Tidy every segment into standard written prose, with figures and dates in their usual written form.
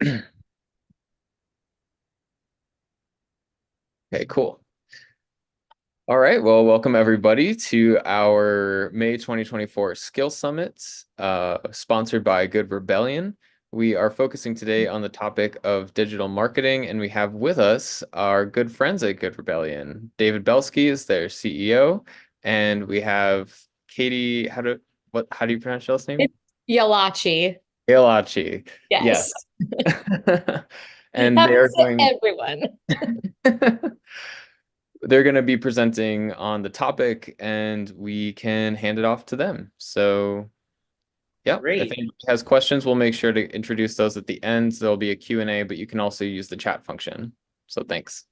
Okay, cool. All right, well, welcome everybody to our May 2024 Skill Summit, sponsored by Good Rebellion. We are focusing today on the topic of digital marketing, and we have with us our good friends at Good Rebellion. David Belsky is their CEO, and we have Katie, how do you pronounce your last name? It's Yalachi. Galachi. Yes. Yes. And they are Happens to going everyone. they're going to be presenting on the topic and we can hand it off to them. So, yeah, if Great, anybody has questions, we'll make sure to introduce those at the end. There'll be a Q&A, but you can also use the chat function. So, thanks.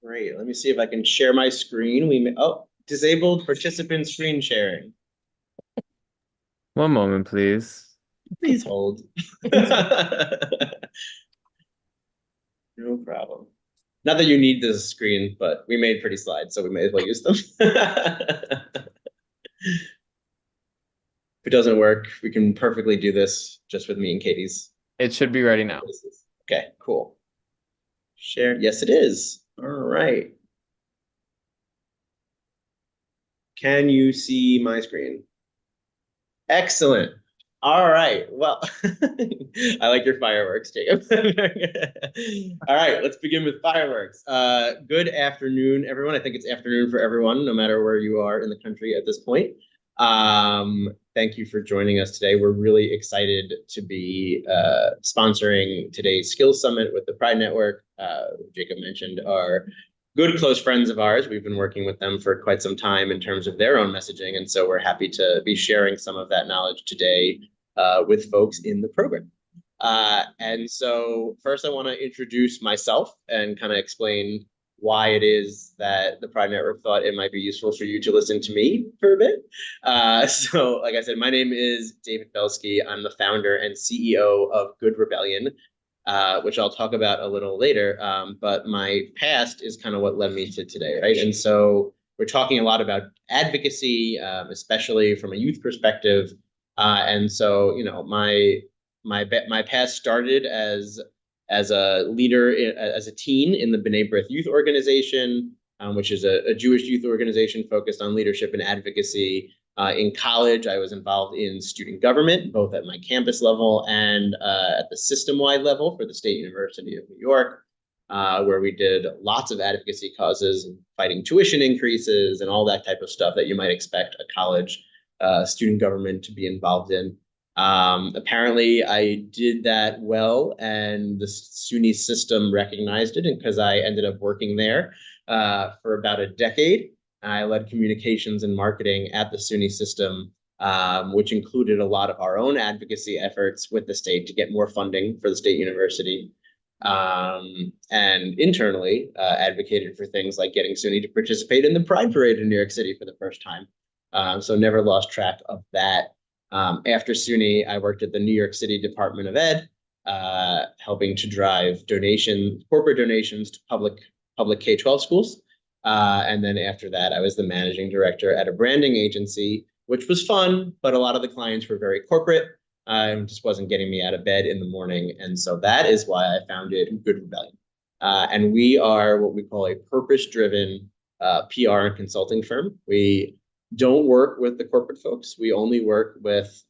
great. Let me see if I can share my screen. Disabled participant screen sharing. One moment, please. Please hold. No problem. Not that you need this screen, but we made pretty slides, so we may as well use them. If it doesn't work, we can perfectly do this just with me and Katie's. It should be ready now. Okay, cool. Share. Yes, it is. All right. Can you see my screen? Excellent. All right. Well, I like your fireworks, Jacob. All right, let's begin with fireworks. Good afternoon, everyone. I think it's afternoon for everyone, no matter where you are in the country at this point. Thank you for joining us today. We're really excited to be sponsoring today's Skills Summit with the Pride Network. Jacob mentioned our good close friends of ours. We've been working with them for quite some time in terms of their own messaging. And so we're happy to be sharing some of that knowledge today with folks in the program. And so first I want to introduce myself and kind of explain why it is that the Pride Network thought it might be useful for you to listen to me for a bit. So like I said, my name is David Belsky. I'm the founder and CEO of Good Rebellion, which I'll talk about a little later. But my past is kind of what led me to today, right? And so we're talking a lot about advocacy, especially from a youth perspective. And so, you know, my past started as a leader, as a teen in the B'nai B'rith Youth Organization, which is a Jewish youth organization focused on leadership and advocacy. In college, I was involved in student government, both at my campus level and at the system-wide level for the State University of New York, where we did lots of advocacy causes, fighting tuition increases and all that type of stuff that you might expect a college student government to be involved in. Apparently, I did that well, and the SUNY system recognized it because I ended up working there for about a decade. I led communications and marketing at the SUNY system, which included a lot of our own advocacy efforts with the state to get more funding for the state university. And internally advocated for things like getting SUNY to participate in the Pride Parade in New York City for the first time. So never lost track of that. After SUNY, I worked at the New York City Department of Ed, helping to drive corporate donations to public K-12 schools. And then after that, I was the managing director at a branding agency, which was fun, but a lot of the clients were very corporate. Just wasn't getting me out of bed in the morning. And so that is why I founded Good Rebellion. And we are what we call a purpose-driven PR and consulting firm. We don't work with the corporate folks. We only work with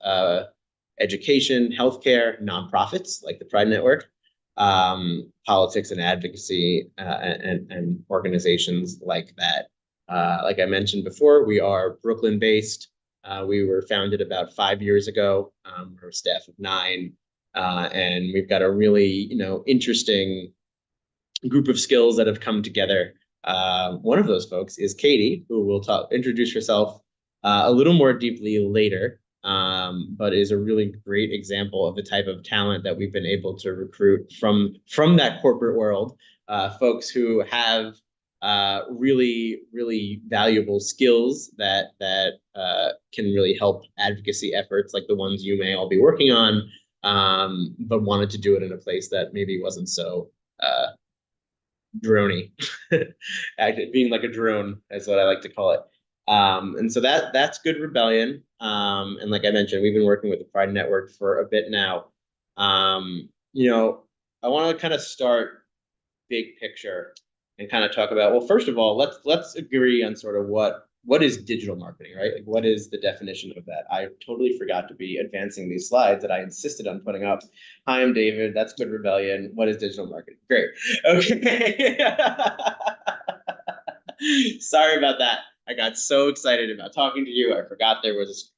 education, healthcare, nonprofits like the Pride Network, politics and advocacy, and organizations like that. Like I mentioned before, we are Brooklyn-based. We were founded about 5 years ago. We're a staff of 9, and we've got a really, interesting group of skills that have come together. One of those folks is Katie, who will introduce herself a little more deeply later, but is a really great example of the type of talent that we've been able to recruit from that corporate world. Folks who have really, really valuable skills that can really help advocacy efforts like the ones you may all be working on, but wanted to do it in a place that maybe wasn't so droney. Actually, being like a drone is what I like to call it. And so that's Good Rebellion. And like I mentioned, we've been working with the Pride Network for a bit now. You know, I want to kind of start big picture and kind of talk about, well, first of all, let's agree on sort of what is digital marketing, right? Like what is the definition of that? I totally forgot to be advancing these slides that I insisted on putting up. Hi, I'm David. That's Good Rebellion. What is digital marketing? Great. Okay. Sorry about that. I got so excited about talking to you. I forgot there was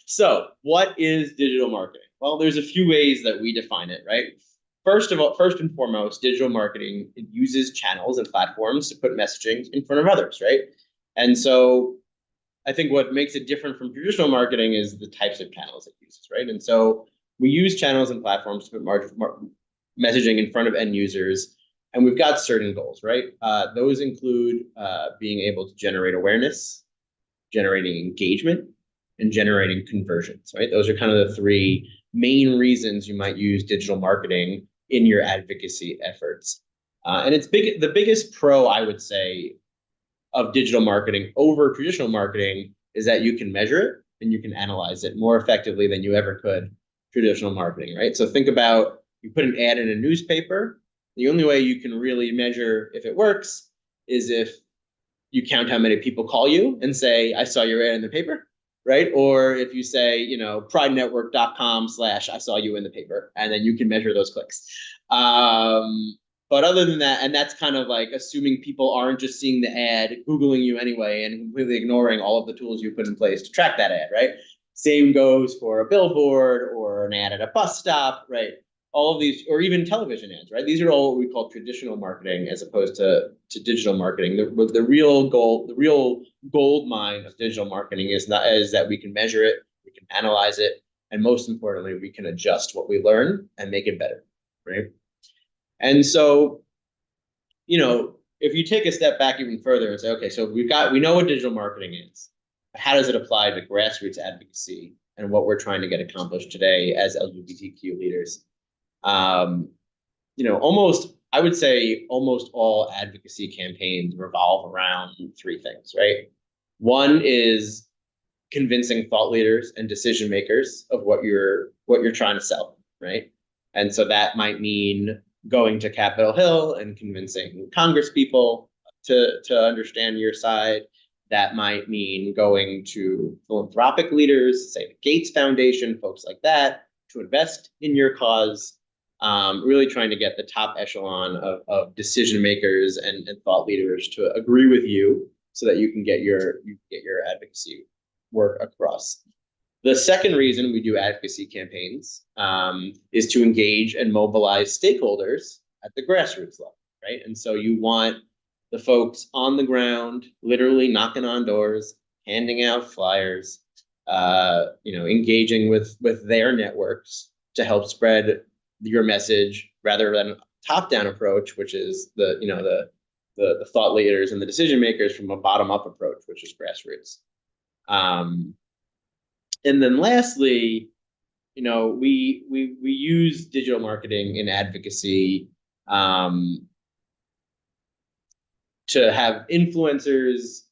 so what is digital marketing? Well, there's a few ways that we define it, right? First of all, first and foremost, digital marketing, it uses channels and platforms to put messaging in front of others, right? And so I think what makes it different from traditional marketing is the types of channels it uses, right? And so we use channels and platforms to put messaging in front of end users, and we've got certain goals, right? Those include being able to generate awareness, generating engagement, and generating conversions, right? Those are kind of the three main reasons you might use digital marketing in your advocacy efforts. And it's big. The biggest pro, I would say, of digital marketing over traditional marketing is that you can measure it and you can analyze it more effectively than you ever could traditional marketing, right? So think about, you put an ad in a newspaper. The only way you can really measure if it works is if you count how many people call you and say, I saw your ad in the paper, right? Or if you say, pridenetwork.com/I saw you in the paper, and then you can measure those clicks. But other than that, and that's kind of like assuming people aren't just seeing the ad, Googling you anyway, and completely ignoring all of the tools you put in place to track that ad, right? Same goes for a billboard or an ad at a bus stop, right? All of these, or even television ads, right? These are all what we call traditional marketing as opposed to digital marketing. The real goal, the real gold mine of digital marketing is that we can measure it, we can analyze it, and most importantly, we can adjust what we learn and make it better, right? And so, if you take a step back even further and say, okay, so we know what digital marketing is, but how does it apply to grassroots advocacy and what we're trying to get accomplished today as LGBTQ leaders? I would say almost all advocacy campaigns revolve around three things, right? One is convincing thought leaders and decision makers of what you're trying to sell, right? And so that might mean going to Capitol Hill and convincing Congress people to understand your side. That might mean going to philanthropic leaders, say the Gates Foundation, folks like that, to invest in your cause. Really trying to get the top echelon of decision makers and thought leaders to agree with you so that you can get your advocacy work across. The second reason we do advocacy campaigns is to engage and mobilize stakeholders at the grassroots level, right? And so you want the folks on the ground, literally knocking on doors, handing out flyers, engaging with their networks to help spread your message rather than a top-down approach, which is the thought leaders and the decision makers, from a bottom-up approach, which is grassroots. And then lastly, we use digital marketing in advocacy to have influencers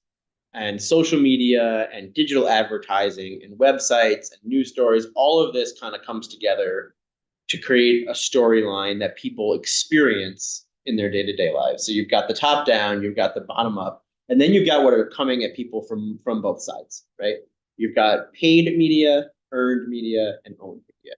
and social media and digital advertising and websites and news stories. All of this kind of comes together to create a storyline that people experience in their day-to-day lives. So you've got the top down, you've got the bottom up, and then you've got what are coming at people from both sides, right? You've got paid media, earned media, and owned media.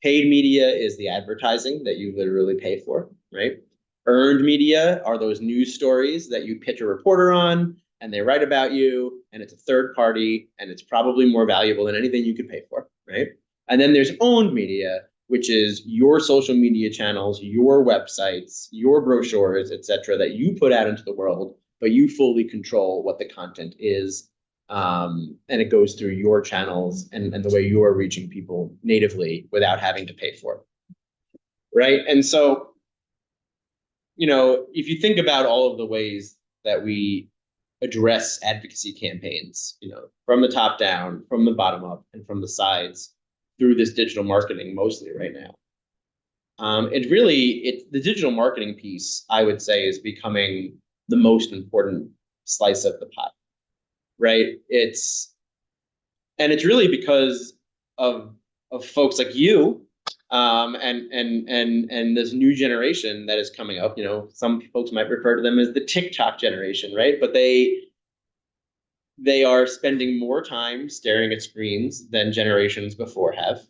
Paid media is the advertising that you literally pay for, right? Earned media are those news stories that you pitch a reporter on and they write about you, and it's a third party, and it's probably more valuable than anything you could pay for, right? And then there's owned media, which is your social media channels, your websites, your brochures, et cetera, that you put out into the world, but you fully control what the content is. And it goes through your channels and the way you are reaching people natively without having to pay for it. Right. And so, if you think about all of the ways that we address advocacy campaigns, from the top down, from the bottom up, and from the sides, through this digital marketing mostly right now. The digital marketing piece, I would say, is becoming the most important slice of the pie, right? It's really because of folks like you And this new generation that is coming up, some folks might refer to them as the TikTok generation, right? But they are spending more time staring at screens than generations before have,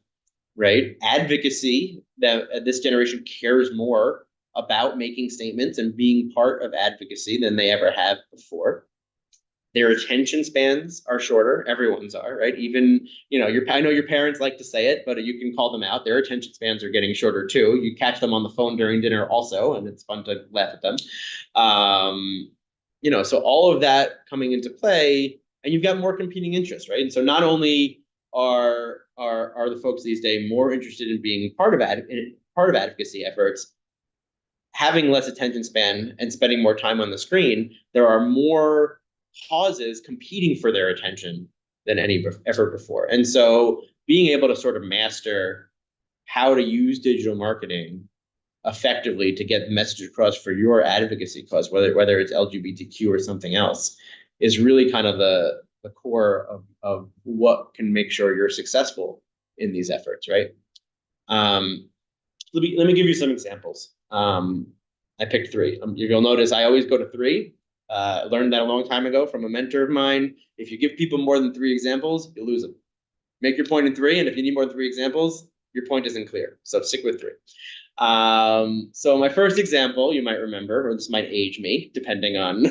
right? Advocacy, that this generation cares more about making statements and being part of advocacy than they ever have before. Their attention spans are shorter. Everyone's are, right? Even, I know your parents like to say it, but you can call them out. Their attention spans are getting shorter too. You catch them on the phone during dinner also, and it's fun to laugh at them. So all of that coming into play, and you've got more competing interests, right? And so not only are the folks these days more interested in being part of advocacy efforts, having less attention span and spending more time on the screen, there are more causes competing for their attention than any ever before. And so being able to sort of master how to use digital marketing effectively to get the message across for your advocacy cause, whether it's LGBTQ or something else, is really kind of the core of what can make sure you're successful in these efforts, right? Let me give you some examples. I picked three. You'll notice I always go to three. I learned that a long time ago from a mentor of mine. If you give people more than three examples, you lose them. Make your point in three, and if you need more than three examples, your point isn't clear. So stick with three. So my first example, you might remember, or this might age me, depending on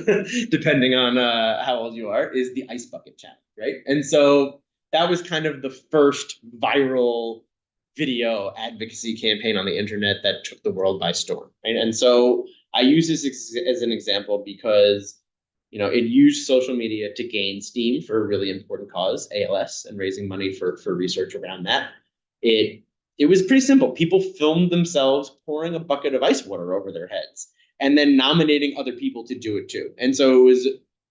how old you are, is the ice bucket challenge, right? And so that was kind of the first viral video advocacy campaign on the internet that took the world by storm, right? And so I use this as an example because it used social media to gain steam for a really important cause, ALS, and raising money for research around that. It was pretty simple. People filmed themselves pouring a bucket of ice water over their heads and then nominating other people to do it too. And so it was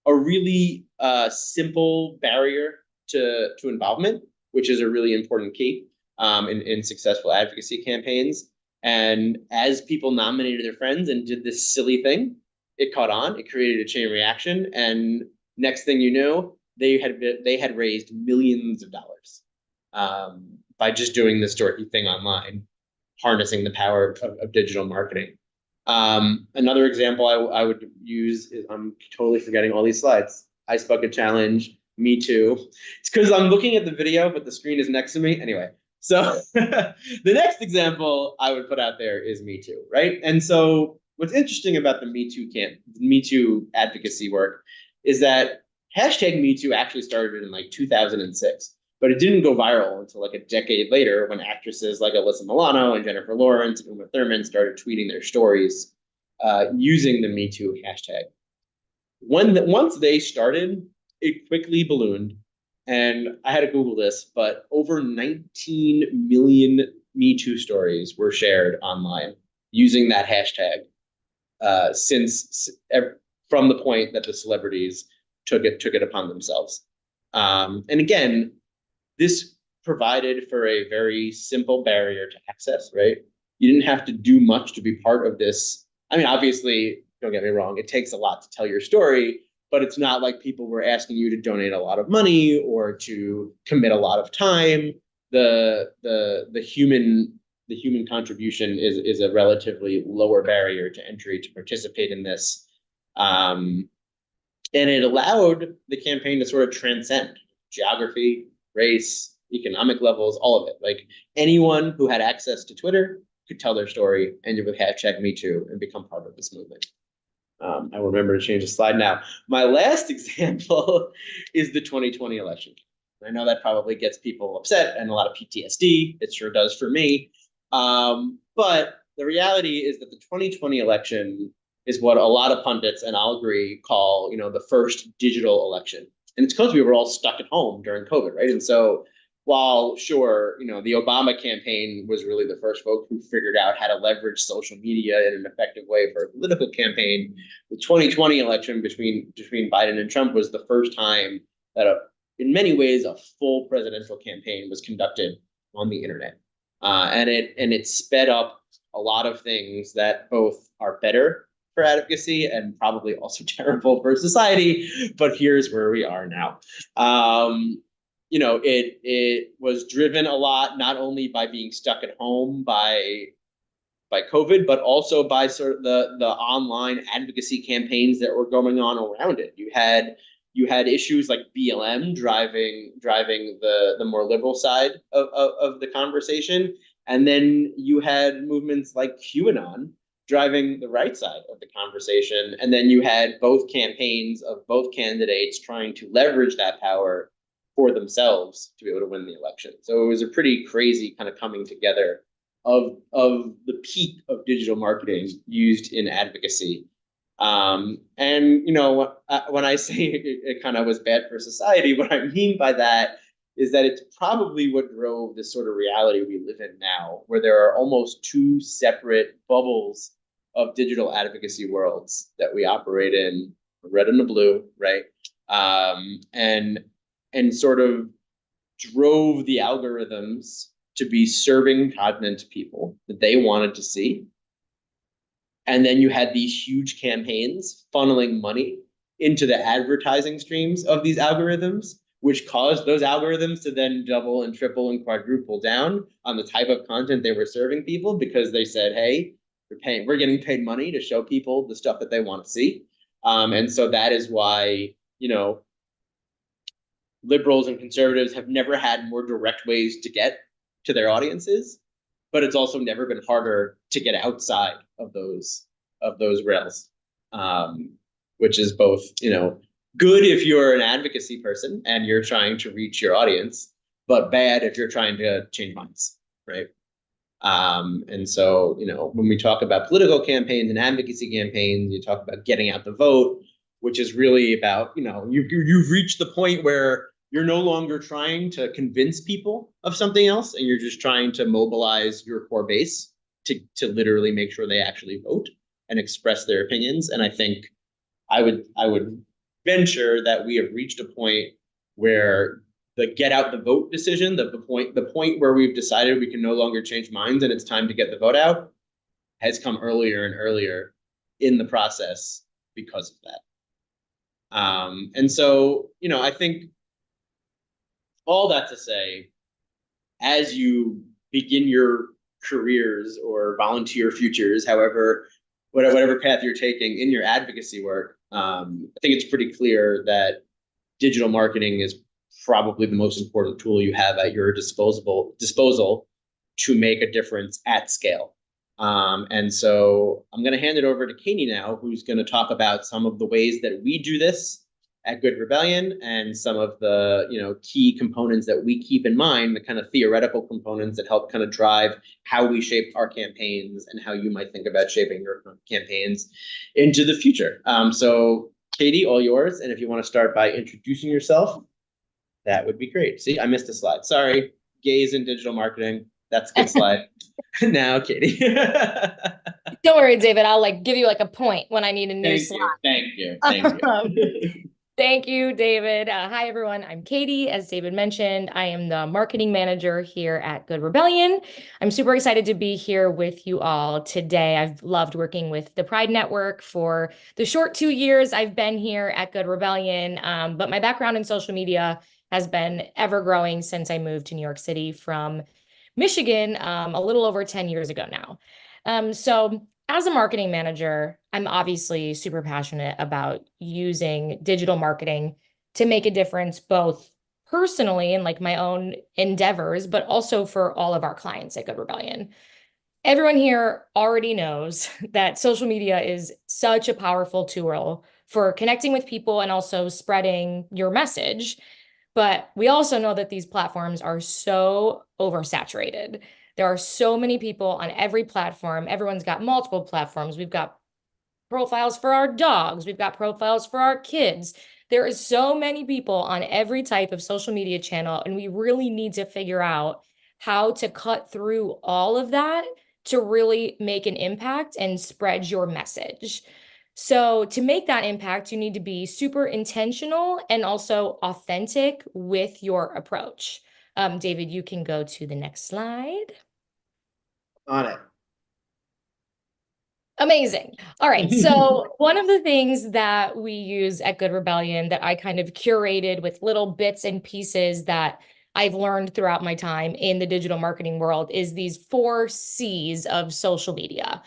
a really simple barrier to involvement, which is a really important key in successful advocacy campaigns. And as people nominated their friends and did this silly thing, it caught on. It created a chain reaction, and next thing you know, they had raised millions of dollars by just doing this dorky thing online, harnessing the power of digital marketing. Another example I would use is, I'm totally forgetting all these slides. Ice bucket challenge, Me Too. It's because I'm looking at the video, but the screen is next to me. Anyway, so the next example I would put out there is Me Too, right? And so what's interesting about the Me Too advocacy work is that hashtag Me Too actually started in like 2006, but it didn't go viral until like a decade later when actresses like Alyssa Milano and Jennifer Lawrence and Uma Thurman started tweeting their stories using the Me Too hashtag. Once they started, it quickly ballooned. And I had to Google this, but over 19 million Me Too stories were shared online using that hashtag from the point that the celebrities took it upon themselves. And again, this provided for a very simple barrier to access, right? You didn't have to do much to be part of this. I mean, obviously, don't get me wrong, it takes a lot to tell your story, but it's not like people were asking you to donate a lot of money or to commit a lot of time. The human contribution is a relatively lower barrier to entry to participate in this. And it allowed the campaign to sort of transcend geography, race, economic levels, all of it. Like anyone who had access to Twitter could tell their story, end it with hashtag Me Too, and become part of this movement. I will remember to change the slide now. My last example is the 2020 election. I know that probably gets people upset and a lot of PTSD. It sure does for me. But the reality is that the 2020 election is what a lot of pundits, and I'll agree, call the first digital election. And it's because we were all stuck at home during COVID, right? And so while sure, the Obama campaign was really the first folk who figured out how to leverage social media in an effective way for a political campaign, the 2020 election between Biden and Trump was the first time that in many ways a full presidential campaign was conducted on the internet. And it sped up a lot of things that both are better for advocacy and probably also terrible for society, but here's where we are now. it was driven a lot not only by being stuck at home by COVID, but also by sort of the online advocacy campaigns that were going on around it. You had issues like BLM driving the more liberal side of the conversation, and then you had movements like QAnon driving the right side of the conversation, and then you had both campaigns of both candidates trying to leverage that power for themselves to be able to win the election. So it was a pretty crazy kind of coming together of the peak of digital marketing used in advocacy. And when I say it kind of was bad for society, what I mean by that is that it's probably what drove this sort of reality we live in now, where there are almost two separate bubbles of digital advocacy worlds that we operate in, red and the blue, right? And sort of drove the algorithms to be serving content to people that they wanted to see. And then you had these huge campaigns funneling money into the advertising streams of these algorithms, which caused those algorithms to then double and triple and quadruple down on the type of content they were serving people, because they said, hey, we're getting paid money to show people the stuff that they want to see. And so that is why, liberals and conservatives have never had more direct ways to get to their audiences, but it's also never been harder to get outside of those rails, which is both good if you're an advocacy person and you're trying to reach your audience, but bad if you're trying to change minds, right? And so when we talk about political campaigns and advocacy campaigns, you talk about getting out the vote, which is really about you've reached the point where you're no longer trying to convince people of something else, and you're just trying to mobilize your core base to literally make sure they actually vote and express their opinions. And I think I would venture that we have reached a point where the get out the vote decision, the point where we've decided we can no longer change minds and it's time to get the vote out, has come earlier and earlier in the process because of that. And so, I think all that to say, as you begin your careers or volunteer futures, whatever path you're taking in your advocacy work, I think it's pretty clear that digital marketing is probably the most important tool you have at your disposal to make a difference at scale. And so I'm going to hand it over to Katie now, who's going to talk about some of the ways that we do this at Good Rebellion and some of the key components that we keep in mind, the kind of theoretical components that help kind of drive how we shape our campaigns and how you might think about shaping your campaigns into the future. So Katie, all yours. And if you want to start by introducing yourself, that would be great. See, I missed a slide. Sorry. Gays in digital marketing. That's a good slide. Now, Katie. Don't worry, David. I'll give you a point when I need a new slide. Thank you. Thank you, David. Hi, everyone. I'm Katie. As David mentioned, I am the marketing manager here at Good Rebellion. I'm super excited to be here with you all today. I've loved working with the Pride Network for the short 2 years I've been here at Good Rebellion. But my background in social media has been ever growing since I moved to New York City from Michigan a little over 10 years ago now. So as a marketing manager, I'm obviously super passionate about using digital marketing to make a difference, both personally and my own endeavors, but also for all of our clients at Good Rebellion. Everyone here already knows that social media is such a powerful tool for connecting with people and also spreading your message. But we also know that these platforms are so oversaturated. There are so many people on every platform. Everyone's got multiple platforms. We've got profiles for our dogs. We've got profiles for our kids. There is so many people on every type of social media channel, and we really need to figure out how to cut through all of that to really make an impact and spread your message. So to make that impact, you need to be super intentional and also authentic with your approach. David, you can go to the next slide. On it. Amazing. All right. So one of the things that we use at Good Rebellion that I kind of curated with little bits and pieces that I've learned throughout my time in the digital marketing world is these 4 C's of social media.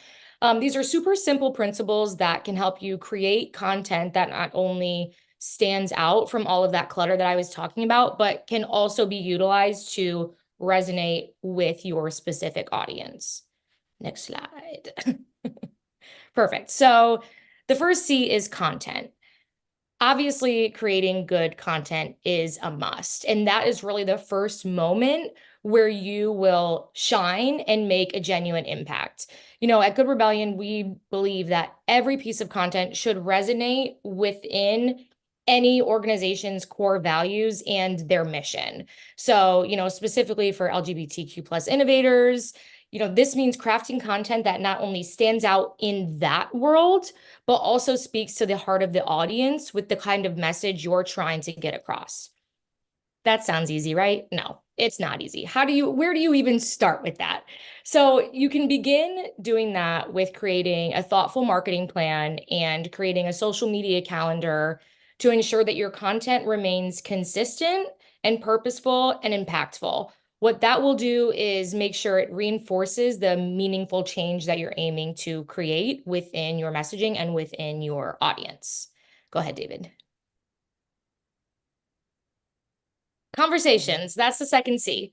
These are super simple principles that can help you create content that not only stands out from all of that clutter that I was talking about, but can also be utilized to resonate with your specific audience. Next slide. Perfect. So the first C is content. Obviously, creating good content is a must. And that is really the first moment where you will shine and make a genuine impact. You know, at Good Rebellion, we believe that every piece of content should resonate within any organization's core values and their mission. So, you know, specifically for LGBTQ plus innovators, you know, this means crafting content that not only stands out in that world, but also speaks to the heart of the audience with the kind of message you're trying to get across. That sounds easy, right? No, it's not easy. Where do you even start with that? So you can begin doing that with creating a thoughtful marketing plan and creating a social media calendar to ensure that your content remains consistent and purposeful and impactful. What that will do is make sure it reinforces the meaningful change that you're aiming to create within your messaging and within your audience. Go ahead, David. Conversations, that's the second C.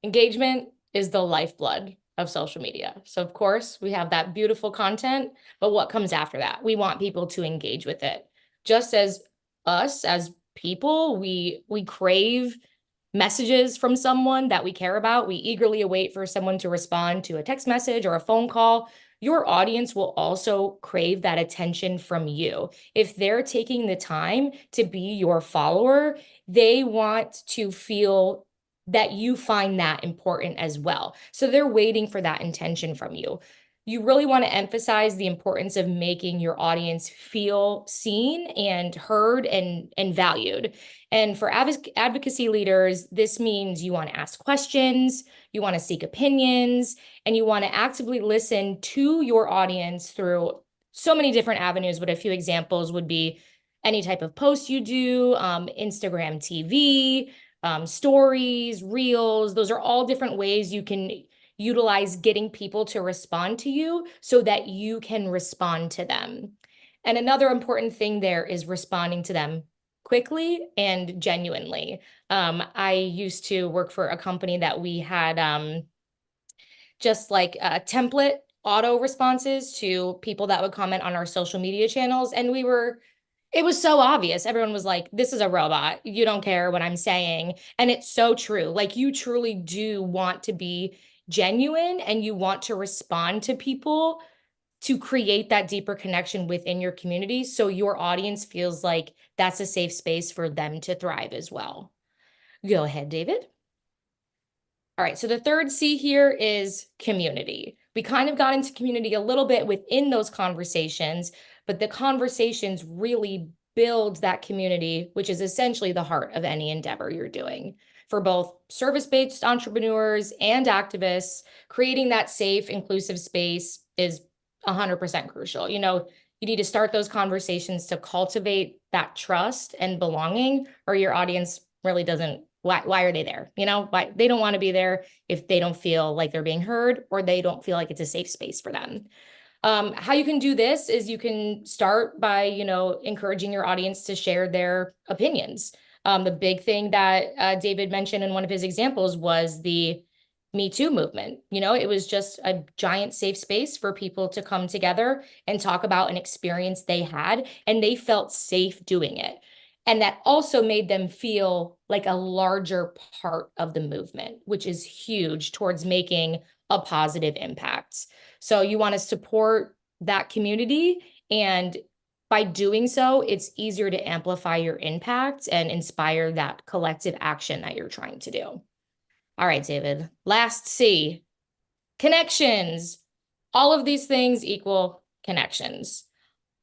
Engagement is the lifeblood of social media. So of course, we have that beautiful content, but what comes after that? We want people to engage with it. Just as us as people, we crave messages from someone that we care about. We eagerly await for someone to respond to a text message or a phone call. Your audience will also crave that attention from you. If they're taking the time to be your follower, they want to feel that you find that important as well. So they're waiting for that intention from you. You really want to emphasize the importance of making your audience feel seen and heard and valued. And for advocacy leaders, this means you want to ask questions, you want to seek opinions, and you want to actively listen to your audience through so many different avenues. But a few examples would be any type of post you do, Instagram TV, stories, reels. Those are all different ways you can utilize getting people to respond to you so that you can respond to them. And another important thing there is responding to them quickly and genuinely. I used to work for a company that we had just like template auto responses to people that would comment on our social media channels. And it was so obvious. Everyone was like, this is a robot. You don't care what I'm saying. And it's so true. Like, you truly do want to be genuine and you want to respond to people to create that deeper connection within your community so your audience feels like that's a safe space for them to thrive as well. Go ahead, David. All right, so the third C here is community. We kind of got into community a little bit within those conversations, but the conversations really build that community, which is essentially the heart of any endeavor you're doing. For both service-based entrepreneurs and activists, creating that safe, inclusive space is 100% crucial. You know, you need to start those conversations to cultivate that trust and belonging, or your audience really doesn't. Why are they there? You know, why they don't want to be there if they don't feel like they're being heard or they don't feel like it's a safe space for them. How you can do this is you can start by, you know, encouraging your audience to share their opinions. The big thing that David mentioned in one of his examples was the Me Too movement. You know, it was just a giant safe space for people to come together and talk about an experience they had, and they felt safe doing it. And that also made them feel like a larger part of the movement, which is huge towards making a positive impact. So you want to support that community. And by doing so, it's easier to amplify your impact and inspire that collective action that you're trying to do. All right, David, last C, connections. All of these things equal connections.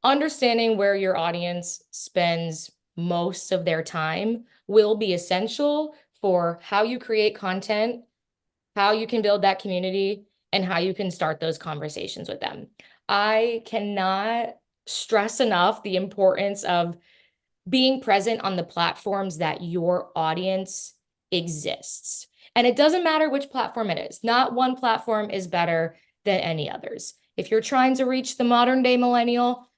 Understanding where your audience spends most of their time will be essential for how you create content, how you can build that community, and how you can start those conversations with them. I cannot stress enough the importance of being present on the platforms that your audience exists. And it doesn't matter which platform it is. Not one platform is better than any others. If you're trying to reach the modern day millennial,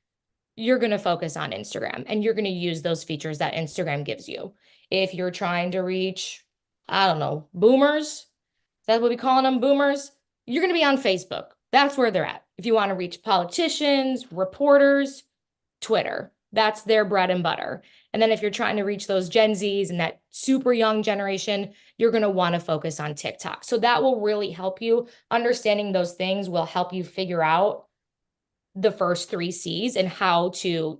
you're going to focus on Instagram and you're going to use those features that Instagram gives you. If you're trying to reach, I don't know, boomers, that's what we calling them, boomers, you're going to be on Facebook. That's where they're at. If you want to reach politicians, reporters, Twitter, that's their bread and butter. And then if you're trying to reach those Gen Zs and that super young generation, you're going to want to focus on TikTok. So that will really help you. Understanding those things will help you figure out the first 3 C's and how to,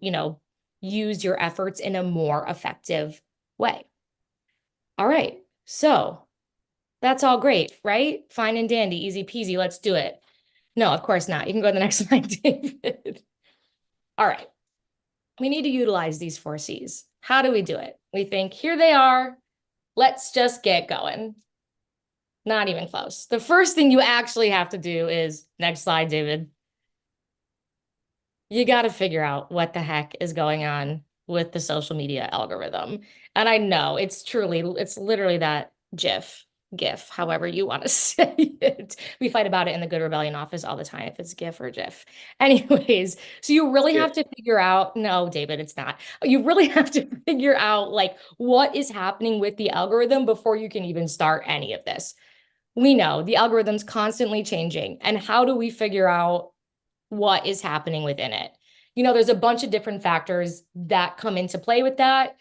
use your efforts in a more effective way. All right. So that's all great, right? Fine and dandy, easy peasy. Let's do it. No, of course not. You can go to the next slide, David. All right. We need to utilize these 4 C's. How do we do it? We think, here they are. Let's just get going. Not even close. The first thing you actually have to do is, next slide, David. You got to figure out what the heck is going on with the social media algorithm. And I know it's literally that GIF, however you want to say it. We fight about it in the Good Rebellion office all the time, if it's GIF or GIF. Anyways, so you really have to figure out, no, David, it's not. You really have to figure out like what is happening with the algorithm before you can even start any of this. We know the algorithm's constantly changing. And how do we figure out what is happening within it? There's a bunch of different factors that come into play with that.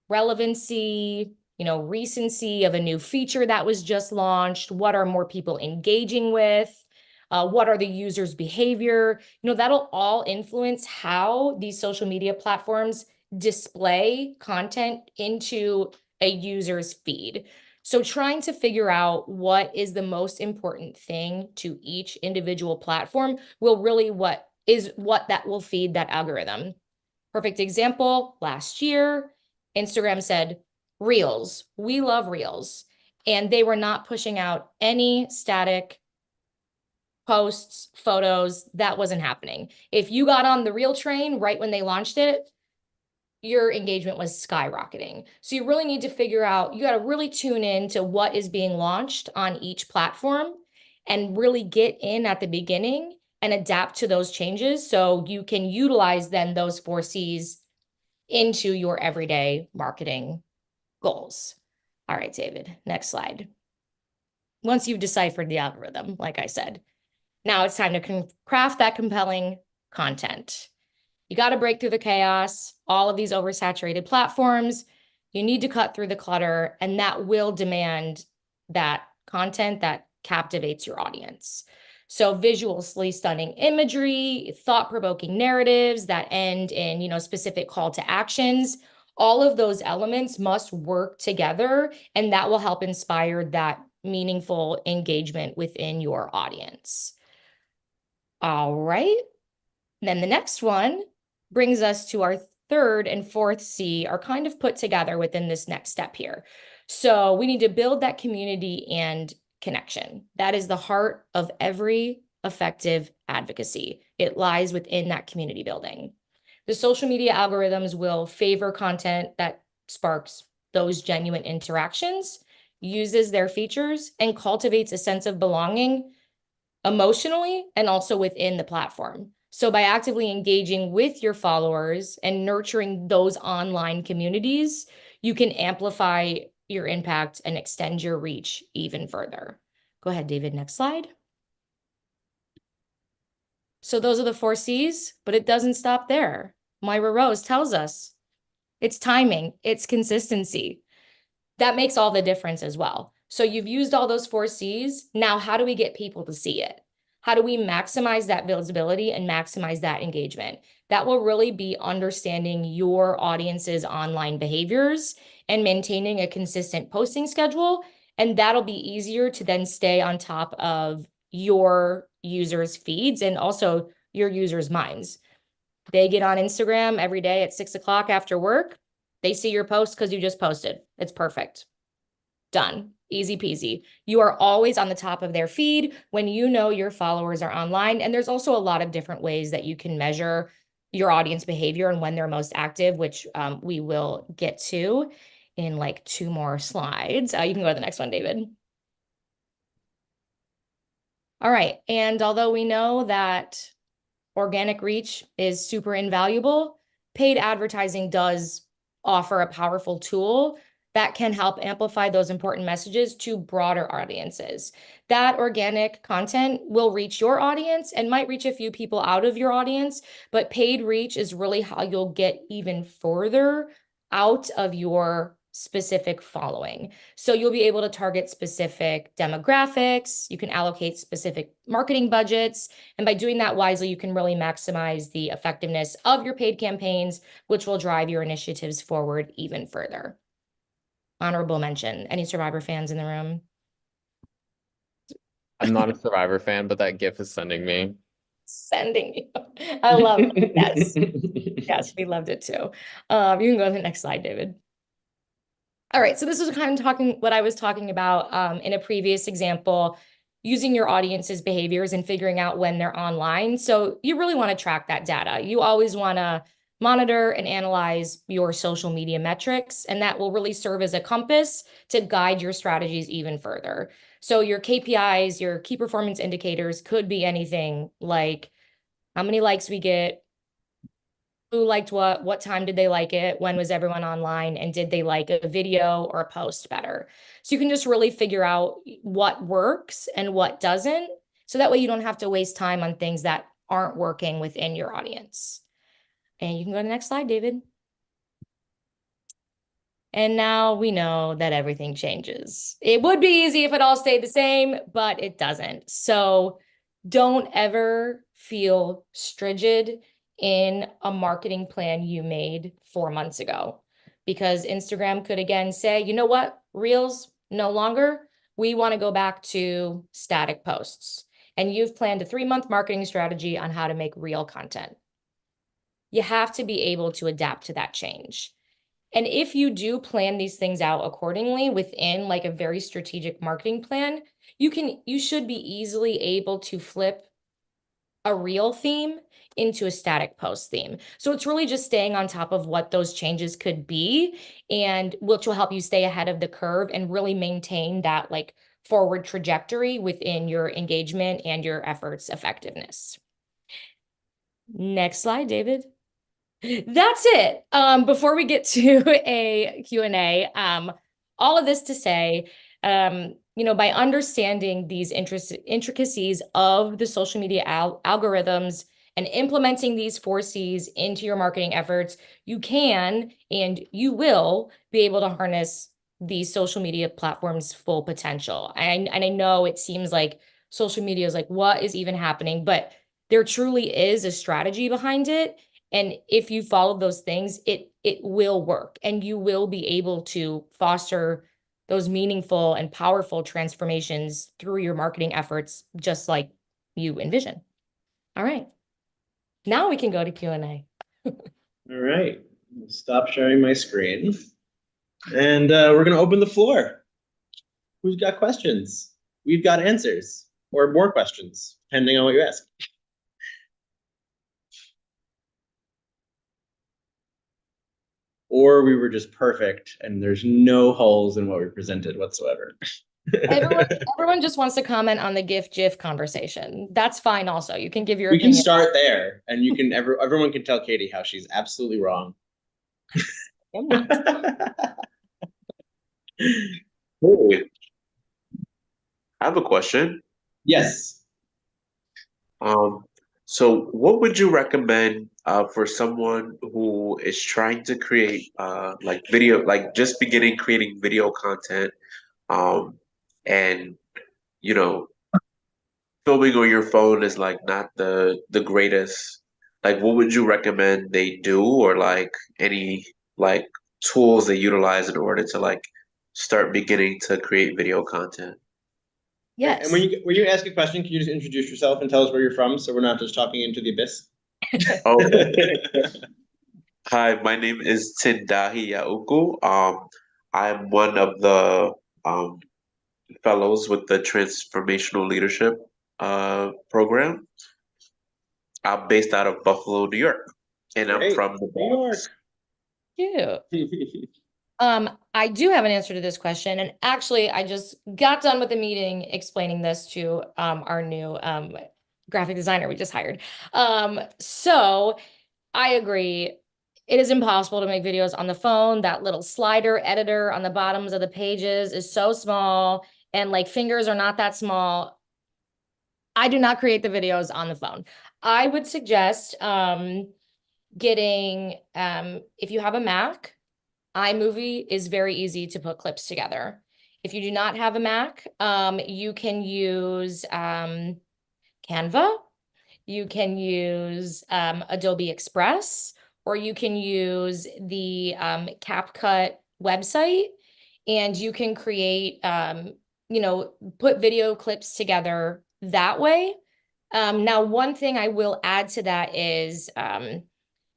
Relevancy, recency of a new feature that was just launched. What are more people engaging with? What are the users' behavior? That'll all influence how these social media platforms display content into a user's feed. So trying to figure out what is the most important thing to each individual platform will really what that will feed that algorithm. Perfect example, last year, Instagram said, Reels, we love Reels. And they were not pushing out any static posts, photos. That wasn't happening. If you got on the Reel train right when they launched it, your engagement was skyrocketing. So you really need to figure out, you got to really tune in to what is being launched on each platform and really get in at the beginning and adapt to those changes so you can utilize then those 4 C's into your everyday marketing goals. All right, David, next slide. Once you've deciphered the algorithm, like I said, now it's time to craft that compelling content. You got to break through the chaos, all of these oversaturated platforms. You need to cut through the clutter, and that will demand that content that captivates your audience. So visually stunning imagery, thought-provoking narratives that end in, specific call to actions. All of those elements must work together, and that will help inspire that meaningful engagement within your audience. All right. Then the next one brings us to our 3rd and 4th C are kind of put together within this next step here. So we need to build that community and connection. That is the heart of every effective advocacy. It lies within that community building. The social media algorithms will favor content that sparks those genuine interactions, uses their features, and cultivates a sense of belonging emotionally and also within the platform. So by actively engaging with your followers and nurturing those online communities, you can amplify your impact and extend your reach even further. Go ahead, David, next slide. So those are the 4 C's, but it doesn't stop there. Myra Rose tells us it's timing, it's consistency. That makes all the difference as well. So you've used all those 4 C's. Now, how do we get people to see it? How do we maximize that visibility and maximize that engagement? That will really be understanding your audience's online behaviors and maintaining a consistent posting schedule. And that'll be easier to then stay on top of your users' feeds and also your users' minds. They get on Instagram every day at 6 o'clock after work. They see your post because you just posted. It's perfect. Done. Easy peasy. You are always on the top of their feed when you know your followers are online. And there's also a lot of different ways that you can measure your audience behavior and when they're most active, which we will get to in like 2 more slides. You can go to the next one, David. All right. And although we know that organic reach is super invaluable, paid advertising does offer a powerful tool that can help amplify those important messages to broader audiences. That organic content will reach your audience and might reach a few people out of your audience, but paid reach is really how you'll get even further out of your specific following. So you'll be able to target specific demographics, you can allocate specific marketing budgets, and by doing that wisely, you can really maximize the effectiveness of your paid campaigns, which will drive your initiatives forward even further. Honorable mention. Any Survivor fans in the room? I'm not a Survivor fan, but that GIF is sending me. Sending you. I love it. Yes. Yes, we loved it too. You can go to the next slide, David. All right, so this is kind of what I was talking about in a previous example, using your audience's behaviors and figuring out when they're online. So you really want to track that data. You always want to monitor and analyze your social media metrics, and that will really serve as a compass to guide your strategies even further. So your KPIs, your key performance indicators could be anything like how many likes we get, who liked what time did they like it, when was everyone online, and did they like a video or a post better? So you can just really figure out what works and what doesn't. So that way you don't have to waste time on things that aren't working within your audience. And you can go to the next slide, David. And now we know that everything changes. It would be easy if it all stayed the same, but it doesn't. So don't ever feel stringent in a marketing plan you made 4 months ago, because Instagram could again say, you know what, Reels no longer. We want to go back to static posts. And you've planned a 3-month marketing strategy on how to make Reel content. You have to be able to adapt to that change. And if you do plan these things out accordingly within like a very strategic marketing plan, you should be easily able to flip a Reel theme into a static post theme. So it's really just staying on top of what those changes could be, and which will help you stay ahead of the curve and really maintain that like forward trajectory within your engagement and your efforts effectiveness. Next slide, David. That's it. Before we get to a Q&A, all of this to say, by understanding these intricacies of the social media algorithms and implementing these 4 C's into your marketing efforts, you can and you will be able to harness these social media platforms' full potential. And I know it seems like social media is like, what is even happening? But there truly is a strategy behind it. And if you follow those things, it will work, and you will be able to foster those meaningful and powerful transformations through your marketing efforts, just like you envision. All right. Now we can go to Q&A. All right. I'll stop sharing my screen. And we're going to open the floor. Who's got questions? We've got answers, or more questions, depending on what you ask. Or we were just perfect and there's no holes in what we presented whatsoever. Everyone just wants to comment on the GIF conversation. That's fine also. You can give your We opinion. can start there, and you can everyone can tell Katie how she's absolutely wrong. Hey, I have a question. Yes. So what would you recommend for someone who is trying to create like video, like just beginning creating video content, and you know, filming on your phone is like not the greatest. Like, what would you recommend they do, or like any like tools they utilize in order to like start beginning to create video content? Yes. And when you ask a question, can you just introduce yourself and tell us where you're from, so we're not just talking into the abyss? Oh, hi, my name is Tindahi Yauku. I'm one of the fellows with the Transformational Leadership program. I'm based out of Buffalo, New York, and I'm Great. from the New York. Bronx. Cute. I do have an answer to this question, and actually, I just got done with the meeting explaining this to our new graphic designer we just hired. So I agree. It is impossible to make videos on the phone. That little slider editor on the bottoms of the pages is so small, and like fingers are not that small. I do not create the videos on the phone. I would suggest getting if you have a Mac, iMovie is very easy to put clips together. If you do not have a Mac, you can use Canva, you can use Adobe Express, or you can use the CapCut website, and you can create, put video clips together that way. Now, one thing I will add to that is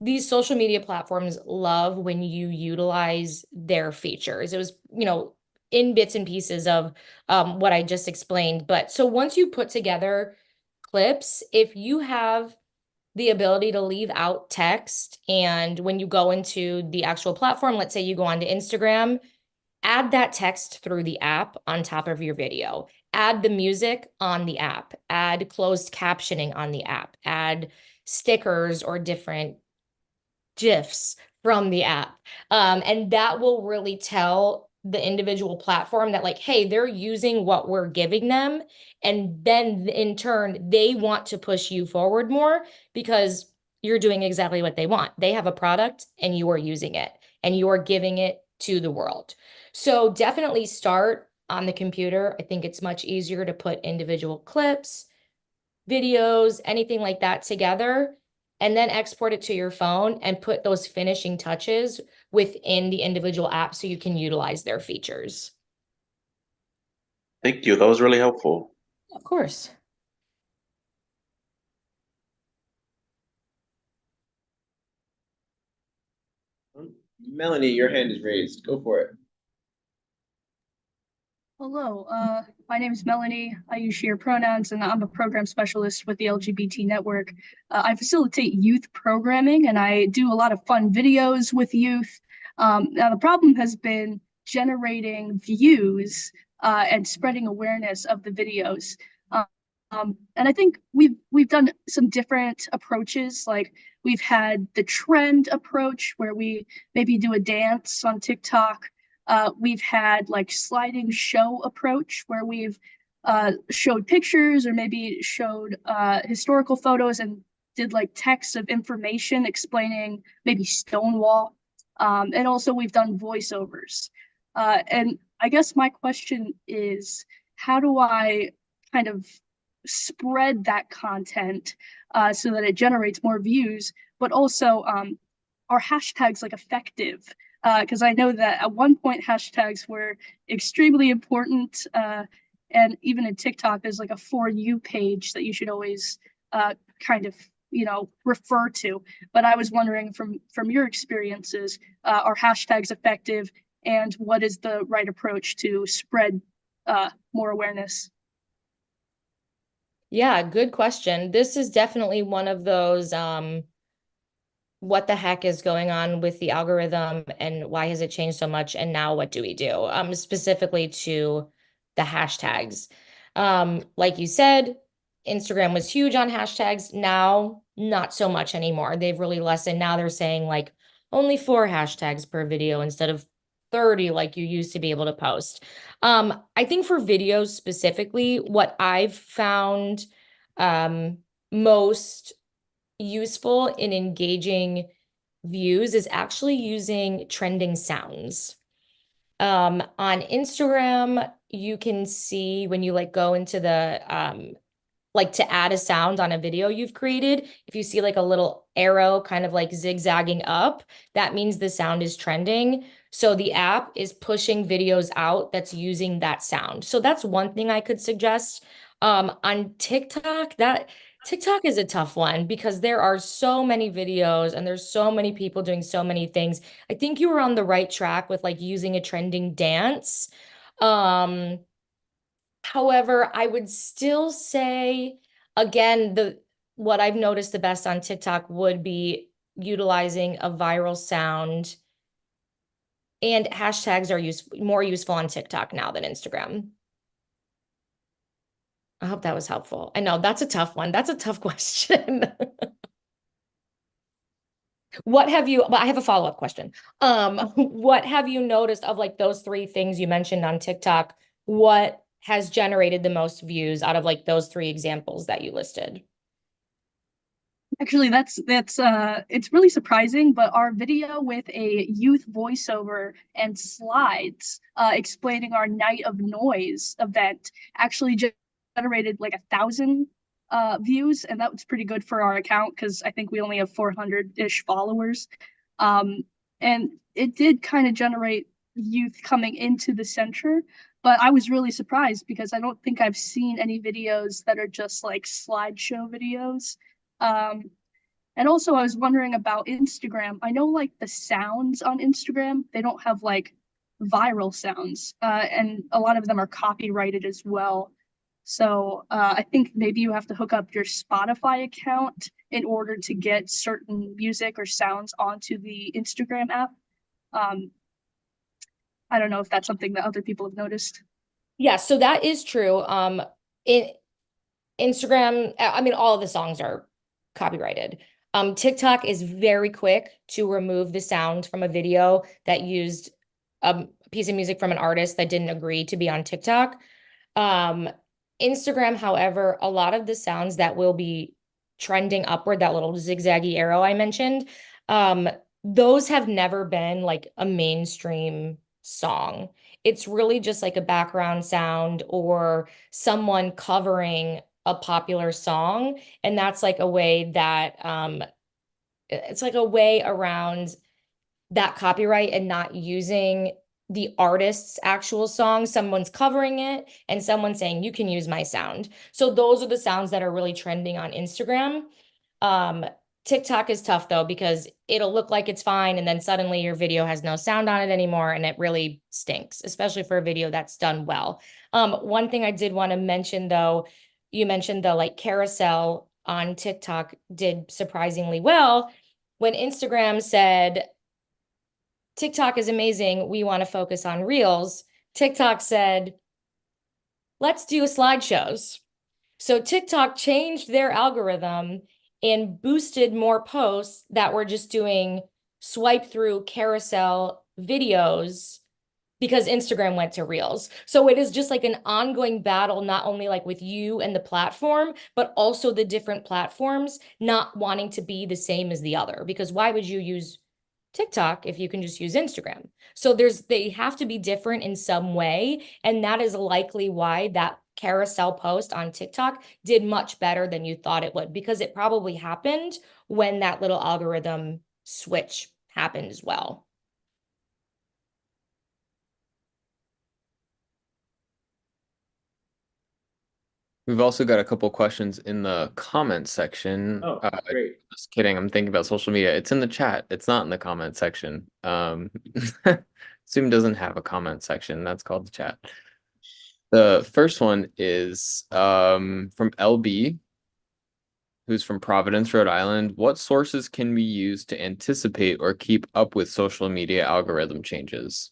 these social media platforms love when you utilize their features. It was, in bits and pieces of what I just explained. But so once you put together clips, if you have the ability to leave out text, and when you go into the actual platform, let's say you go onto Instagram, add that text through the app on top of your video. Add the music on the app. Add closed captioning on the app. Add stickers or different GIFs from the app. And that will really tell the individual platform that, like, hey, they're using what we're giving them. And then in turn, they want to push you forward more because you're doing exactly what they want. They have a product and you are using it and you are giving it to the world. So definitely start on the computer. I think it's much easier to put individual clips, videos, anything like that together, and then export it to your phone and put those finishing touches within the individual app so you can utilize their features. Thank you. That was really helpful. Of course. Melanie, your hand is raised. Go for it. Hello, my name is Melanie. I use she, her pronouns, and I'm a program specialist with the LGBT network. I facilitate youth programming, and I do a lot of fun videos with youth. Now, the problem has been generating views and spreading awareness of the videos. And I think we've done some different approaches. Like we've had the trend approach where we maybe do a dance on TikTok. We've had like sliding show approach where we've showed pictures or maybe showed historical photos and did like text of information explaining maybe Stonewall. And also we've done voiceovers. And I guess my question is, how do I kind of spread that content so that it generates more views, but also are hashtags like effective? Because I know that at one point hashtags were extremely important, and even in TikTok, there's like a For You page that you should always kind of refer to. But I was wondering from your experiences, are hashtags effective, and what is the right approach to spread more awareness? Yeah, good question. This is definitely one of those what the heck is going on with the algorithm and why has it changed so much and now what do we do? Specifically to the hashtags. Like you said, Instagram was huge on hashtags. Now, not so much anymore. They've really lessened. Now they're saying like only 4 hashtags per video instead of 30 like you used to be able to post. I think for videos specifically, what I've found most useful in engaging views is actually using trending sounds. On Instagram, you can see when you like go into the like to add a sound on a video you've created, if you see like a little arrow kind of like zigzagging up, that means the sound is trending. So the app is pushing videos out that's using that sound. So that's one thing I could suggest. On TikTok, TikTok is a tough one because there are so many videos and there's so many people doing so many things. I think you were on the right track with like using a trending dance. However, I would still say, again, what I've noticed the best on TikTok would be utilizing a viral sound, and hashtags are more useful on TikTok now than Instagram. I hope that was helpful. I know that's a tough one. That's a tough question. But I have a follow-up question. What have you noticed of like those three things you mentioned on TikTok? What has generated the most views out of like those three examples that you listed? Actually, that's it's really surprising, but our video with a youth voiceover and slides explaining our Night of Noise event actually generated like 1,000 views, and that was pretty good for our account because I think we only have 400-ish followers. And it did kind of generate youth coming into the center, but I was really surprised because I don't think I've seen any videos that are just like slideshow videos. Um, and also, I was wondering about Instagram. I know like the sounds on Instagram, they don't have like viral sounds, and a lot of them are copyrighted as well. So I think maybe you have to hook up your Spotify account in order to get certain music or sounds onto the Instagram app. Um, I don't know if that's something that other people have noticed. Yeah, so that is true. Instagram, I mean, all of the songs are copyrighted. TikTok is very quick to remove the sound from a video that used a piece of music from an artist that didn't agree to be on TikTok. Instagram, however, a lot of the sounds that will be trending upward, that little zigzaggy arrow I mentioned, those have never been like a mainstream song. It's really just like a background sound or someone covering a popular song. And that's like a way that it's like a way around that copyright and not using the artist's actual song. Someone's covering it and someone's saying, you can use my sound. So those are the sounds that are really trending on Instagram. TikTok is tough though, because it'll look like it's fine. And then suddenly your video has no sound on it anymore. And it really stinks, especially for a video that's done well. One thing I did want to mention though, you mentioned the like carousel on TikTok did surprisingly well. When Instagram said, TikTok is amazing, we want to focus on Reels, TikTok said, let's do slideshows. So TikTok changed their algorithm and boosted more posts that were just doing swipe through carousel videos because Instagram went to Reels. So it is just like an ongoing battle, not only like with you and the platform, but also the different platforms not wanting to be the same as the other. Because why would you use TikTok if you can just use Instagram? So they have to be different in some way. And that is likely why that carousel post on TikTok did much better than you thought it would, because it probably happened when that little algorithm switch happened as well. We've also got a couple questions in the comment section. Oh, great. Just kidding. I'm thinking about social media. It's in the chat. It's not in the comment section. Zoom doesn't have a comment section. That's called the chat. The first one is from LB, who's from Providence, Rhode Island. What sources can we use to anticipate or keep up with social media algorithm changes?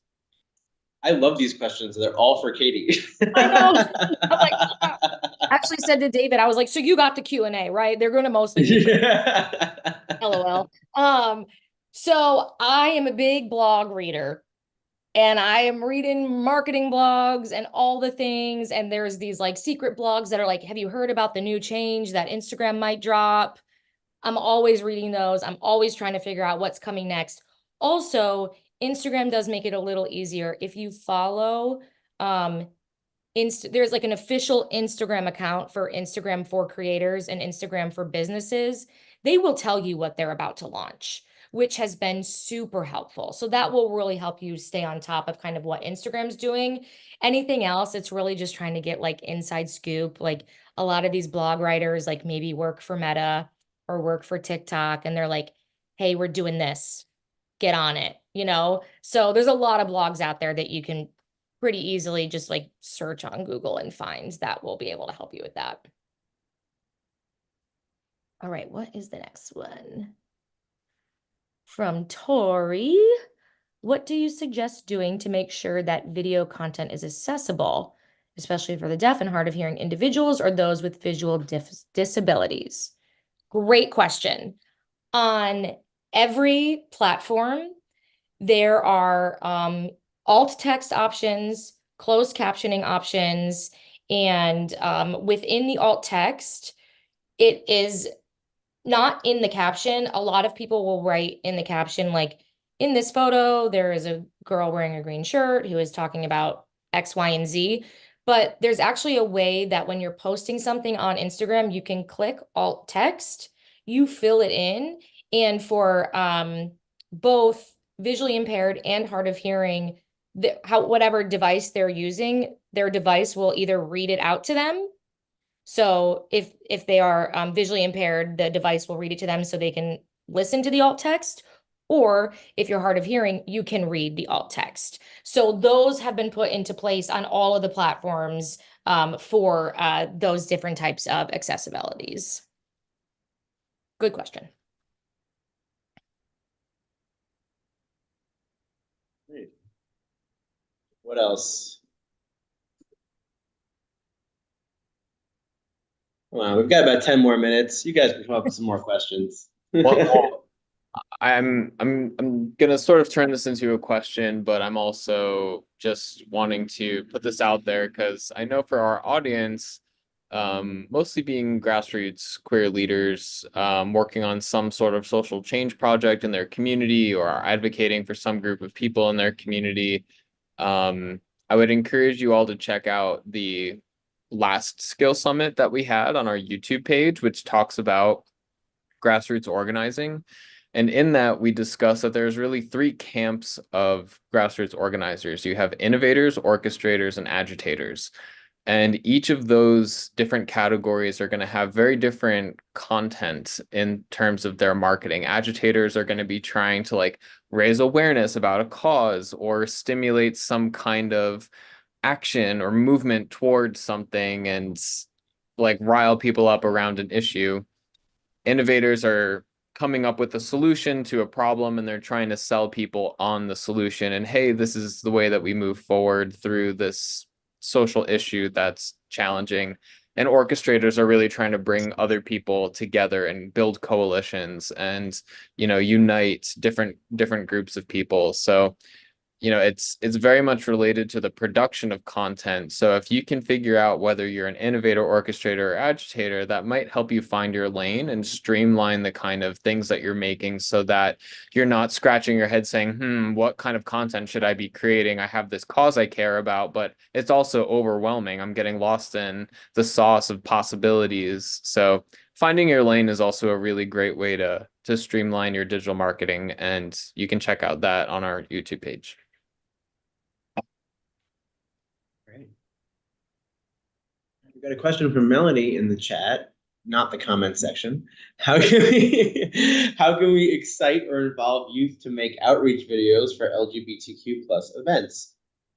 I love these questions. They're all for Katie. I know. I'm like, I actually said to David, I was like, so you got the Q&A, right? They're going to mostly be LOL. So I am a big blog reader and I am reading marketing blogs and all the things. And there's these like secret blogs that are like, have you heard about the new change that Instagram might drop? I'm always reading those. I'm always trying to figure out what's coming next. Also, Instagram does make it a little easier if you follow there's like an official Instagram account for Instagram for creators and Instagram for businesses. They will tell you what they're about to launch, which has been super helpful. So that will really help you stay on top of kind of what Instagram's doing. Anything else, it's really just trying to get like inside scoop. Like a lot of these blog writers like maybe work for Meta or work for TikTok and they're like, hey, we're doing this. Get on it, you know? So there's a lot of blogs out there that you can pretty easily just like search on Google and find that will be able to help you with that. All right, what is the next one? From Tori, what do you suggest doing to make sure that video content is accessible, especially for the deaf and hard of hearing individuals or those with visual disabilities? Great question. On every platform, there are alt text options, closed captioning options, and within the alt text, it is not in the caption. A lot of people will write in the caption, like, in this photo, there is a girl wearing a green shirt who is talking about X, Y, and Z. But there's actually a way that when you're posting something on Instagram, you can click alt text, you fill it in, and for both visually impaired and hard of hearing, whatever device they're using, their device will either read it out to them. So if they are visually impaired, the device will read it to them so they can listen to the alt text. Or if you're hard of hearing, you can read the alt text. So those have been put into place on all of the platforms for those different types of accessibilities. Good question. Great. What else? Wow, we've got about 10 more minutes. You guys can come up with some more questions. Well, I'm gonna sort of turn this into a question, but I'm also just wanting to put this out there because I know for our audience, mostly being grassroots queer leaders, working on some sort of social change project in their community or advocating for some group of people in their community, I would encourage you all to check out the last skill summit that we had on our YouTube page, which talks about grassroots organizing. And in that, we discuss that there's really three camps of grassroots organizers. You have innovators, orchestrators, and agitators. And each of those different categories are going to have very different content in terms of their marketing. Agitators are going to be trying to like raise awareness about a cause or stimulate some kind of action or movement towards something and like rile people up around an issue. Innovators are coming up with a solution to a problem and they're trying to sell people on the solution and hey, this is the way that we move forward through this social issue that's challenging. And orchestrators are really trying to bring other people together and build coalitions and unite different groups of people. So it's very much related to the production of content. So if you can figure out whether you're an innovator, orchestrator, or agitator, that might help you find your lane and streamline the kind of things that you're making so that you're not scratching your head saying, what kind of content should I be creating? I have this cause I care about, but it's also overwhelming. I'm getting lost in the sauce of possibilities. So finding your lane is also a really great way to streamline your digital marketing, and you can check out that on our YouTube page. Great. We've got a question from Melanie in the chat, not the comment section. How can we excite or involve youth to make outreach videos for LGBTQ+ events?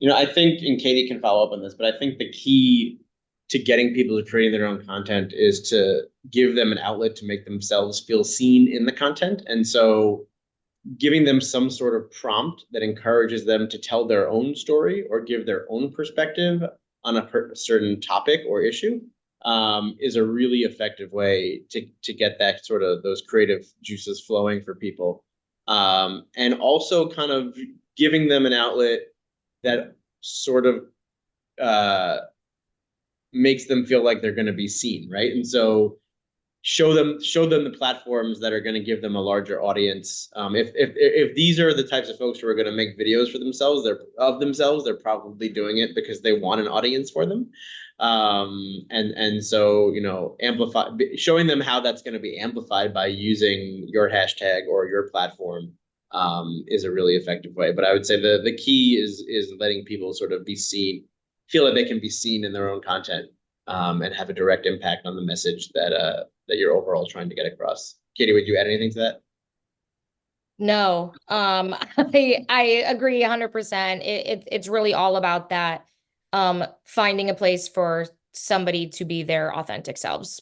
I think, and Katie can follow up on this, but I think the key to getting people to create their own content is to give them an outlet to make themselves feel seen in the content. And so giving them some sort of prompt that encourages them to tell their own story or give their own perspective on a certain topic or issue is a really effective way to get that sort of those creative juices flowing for people. And also kind of giving them an outlet that sort of makes them feel like they're going to be seen, right? And so show them the platforms that are going to give them a larger audience. If these are the types of folks who are going to make videos for themselves, they're probably doing it because they want an audience for them. And so showing them how that's going to be amplified by using your hashtag or your platform is a really effective way. But I would say the key is letting people sort of be seen, feel like they can be seen in their own content, and have a direct impact on the message that you're overall trying to get across. Katie, would you add anything to that? No, I agree 100%. It's really all about that, finding a place for somebody to be their authentic selves,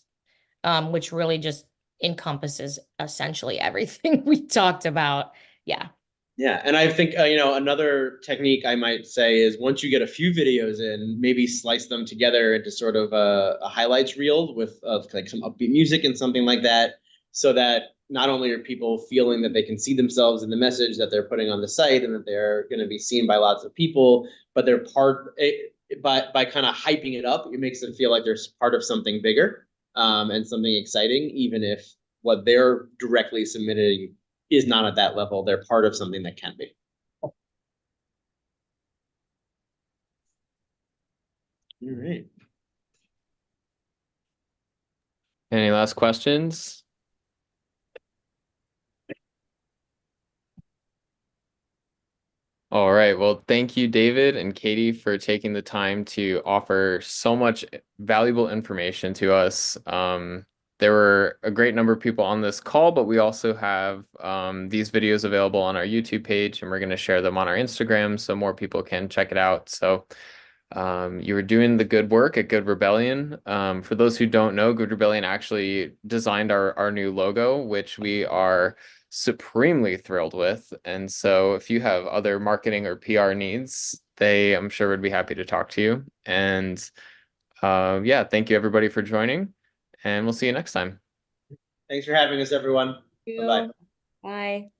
which really just encompasses essentially everything we talked about. Yeah. Yeah, and I think another technique I might say is once you get a few videos in, maybe slice them together into sort of a highlights reel with like some upbeat music and something like that, so that not only are people feeling that they can see themselves in the message that they're putting on the site and that they're going to be seen by lots of people, but they're by kind of hyping it up, it makes them feel like they're part of something bigger, and something exciting, even if what they're directly submitting is not at that level. They're part of something that can be. All right. Any last questions? All right. Well, thank you, David and Katie, for taking the time to offer so much valuable information to us. There were a great number of people on this call, but we also have these videos available on our YouTube page, and we're going to share them on our Instagram so more people can check it out. So you were doing the good work at Good Rebellion. For those who don't know, Good Rebellion actually designed our new logo, which we are supremely thrilled with. And so if you have other marketing or PR needs, they, I'm sure, would be happy to talk to you. And yeah, thank you everybody for joining, and we'll see you next time. Thanks for having us, everyone. Thank you. Bye-bye. Bye.